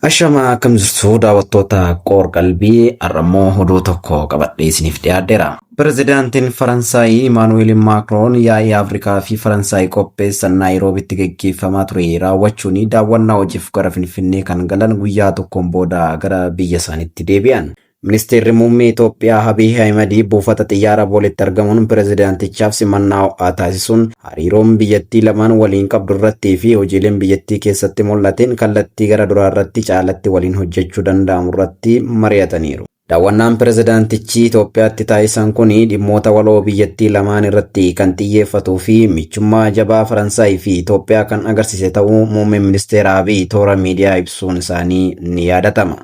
Ashama akkam jirtu daawwattoota qoor qalbii arrammoo oduu tokko qabadhee isiniif dhiyaadheera. Pirezidaantiin Faransaay Emmanuel Macron yaa'ii Afrikaa fi Faransaay qopheessan Naayiroobitti gaggeeffamaa ture raawwachuun daawwannaa hojiif gara Finfinnee kan galan guyyaa tokkoon booda gara biyya isaaniitti deebi'an. Ministeerri muummee Itoophiyaa Abiy Ahmed buufata xiyyaara booletti argamuun pirezidaantichaaf simannaa ho'aa taasisuun hariiroon biyyattii lamaan waliin qabdu irrattii fi hojiileen biyyattii keessatti mul'ateen kallattii gara duraa irratti caalatti waliin hojjechuu danda'amu irratti mari'ataniiru. Daawwannaan pirezidaantichi Itoophiyaatti taasisan kun dhimmoota waloo biyyattii lamaan irratti kan xiyyeeffatuu fi michummaa jabaa Faransaay fi Itoophiyaa kan agarsiise ta'uu muummeen ministeera Abiy toora miidiyaa ibsuun isaanii ni yaadatama.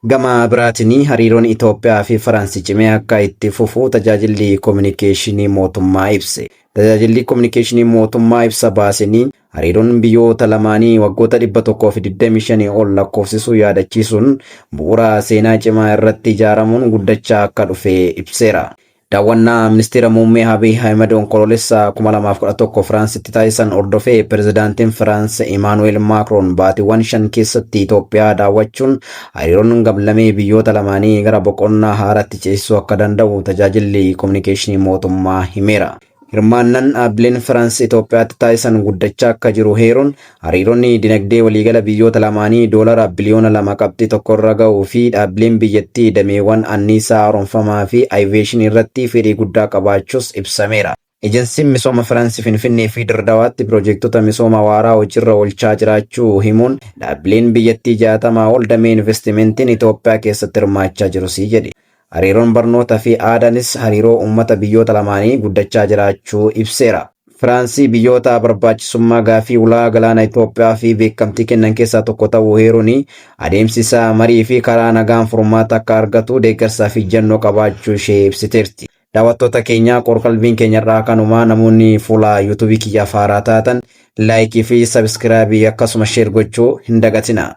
Gama biraatiin hariiroon Itoophiyaa fi Faransi cimee akka itti fufu tajaajilli kominikeeshinii mootummaa ibse. Tajaajilli kominikeeshinii mootummaa ibsa baasanii hariiroon biyyoota lamaanii waggoota 125 ol lakkoofsisuu yaadachiisuun bu'uura seenaa cimaa irratti ijaaramuun guddachaa akka dhufe ibseera. Daawwannaa ministeera muummee Abiy Ahmed onkoloolessa 2011 Firaansitti taasisan hordofee pirezidaantiin Firaans Emmanuel Macron baatiiwwan 5 keessatti Itoophiyaa daawwachuun hariiroon gamlamee biyyoota lamaanii gara boqonnaa haaraatti ceesisuu akka danda'u tajaajilli kominikeeshinii mootummaa himeera. Hirmaannaan dhaabbileen Firaans Itoophiyaatti taasisan guddachaa akka jiru heeruun hariiroonni dinagdee waliigala biyyoota lamaanii $2 biliyoona 2.1 irra ga'uu fi dhaabbileen biyyattii dameewwan anniisaa haaromfamaa fi aviyeeshinii irratti fedhii guddaa qabaachuus ibsameera. Ejensiin misooma Firaansi Finfinnee fi Dirdawaatti piroojektota misooma waaraa hojiirra oolchaa jiraachuu himuun dhaabbileen biyyattii 60 ol damee investimentiin Itoophiyaa keessatti hirmaachaa jirus jedhe. Hariiroon barnoota fi aadaanis hariiroo uummata biyyoota lamaanii guddachaa jiraachuu ibseera. Firaansii biyyoota barbaachisummaa gaafii ulaa galaana Itoophiyaa fi beekamtii kennan keessaa tokko ta'uu heeruun adeemsi isaa marii fi karaa nagaan furmaata akka argatu deeggarsaa fi ejjennoo qabaachuu ishee ibsiteerti. Daawwattoota keenya qorqalbiin keenyarraa kanumaa namoonni fuula yuutuubii kiyyaaf haaraa taatan laayikii fi sabiskiraabii akkasuma sheer gochuu hin dagatina.